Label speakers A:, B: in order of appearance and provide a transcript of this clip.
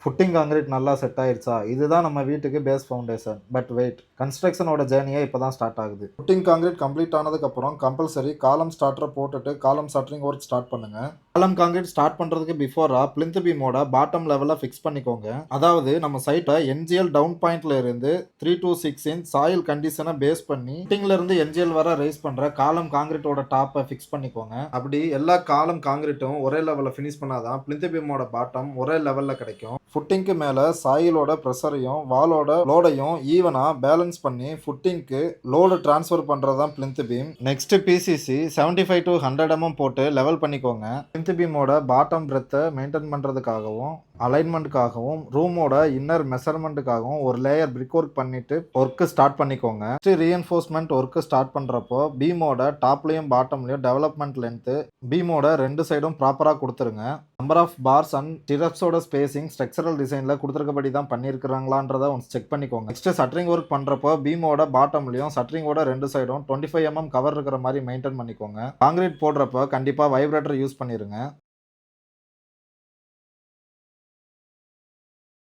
A: Footing concrete நல்லா set ஆயிருச்சா? இதுதான் நம்ம வீட்டுக்கு பேஸ் ஃபவுண்டேஷன். பட் வெயிட், கன்ஸ்ட்ரக்ஷனோட ஜர்னியே இப்ப தான் ஸ்டார்ட் ஆகுது. ஃபுட்டிங் கான்கிரீட் கம்ப்ளீட் ஆனதுக்கப்புறம் கம்பல்சரி காலம் ஸ்டார்ட்டர போட்டுட்டு காலம் ஷட்டரிங் ஒர்க் ஸ்டார்ட் பண்ணுங்க. காலம் கான்கிரீட் ஸ்டார்ட் பண்றதுக்கு பிஃபோரா பிளிந்த் பீமோட பாட்டம் லெவல ஃபிக்ஸ் பண்ணிக்கோங்க. அதாவது நம்ம சைட்ட என்ஜிஎல் டவுன் பாயிண்ட்ல இருந்து 3 to 6 இன்ச் சாயில் கண்டிஷன பேஸ் பண்ணி ஃபுட்டிங்ல இருந்து என்ஜிஎல் வர ரைஸ் பண்ற காலம் கான்கிரீட்டோட டாப்ப ஃபிக்ஸ் பண்ணிக்கோங்க. அப்படி எல்லா காலம் கான்கிரீட்டும் ஒரே லெவல்ல ஃபினிஷ் பண்ணாதான் பிளிந்த் பீமோட பாட்டம் ஒரே லெவல்ல கிடைக்கும். ஃபுட்டிங்க்கு மேல சாயிலோட பிரஷரையும் வாலோட லோடையும் ஈவனா பேலன்ஸ் பண்ணி ஃபுட்டிங்க்கு லோடு டிரான்ஸ்ஃபர் பண்றதுதான் plinth beam. Next PCC 75 to 100 mm போட்டு லெவல் பண்ணிக்கோங்க. பிளிந்த் பீமோட பாட்டம் பிரெத்தை மெயின்டைன் பண்றதுக்காகவும் அலைன்மெண்ட்டுக்காகவும் ரூமோட இன்னர் மெஷர்மெண்ட்டுக்காகவும் ஒரு லேயர் பிரிக் ஒர்க் பண்ணிட்டு ஒர்க்கு ஸ்டார்ட் பண்ணிக்கோங்க. ரீஎன்ஃபோர்ஸ்மெண்ட் ஒர்க்கு ஸ்டார்ட் பண்றப்போ பீமோட டாப்லயும் பாட்டம்லயும் டெவலப்மெண்ட் லென்த் பீமோட ரெண்டு சைடும் ப்ராப்பரா கொடுத்துருங்க. நம்பர் ஆஃப் பார்ஸ் அண்ட் ஸ்டிரப்ஸோட ஸ்பேசிங் ஸ்ட்ரக்சரல் டிசைன்ல கொடுத்துருக்கபடி தான் பண்ணியிருக்கிறாங்களான்றத ஒன்ஸ் செக் பண்ணிக்கோங்க. நெக்ஸ்ட் சட்டரிங் ஒர்க் பண்றப்போ பீமோட பாட்டம்லயும் சட்டரிங்கோட ரெண்டு சைடும் 25 mm கவர் இருக்கிற மாதிரி மெயின்டைன் பண்ணிக்கோங்க. கான்கிரீட் போடுறப்போ கண்டிப்பா வைப்ரேட்டர் யூஸ் பண்ணிருங்க.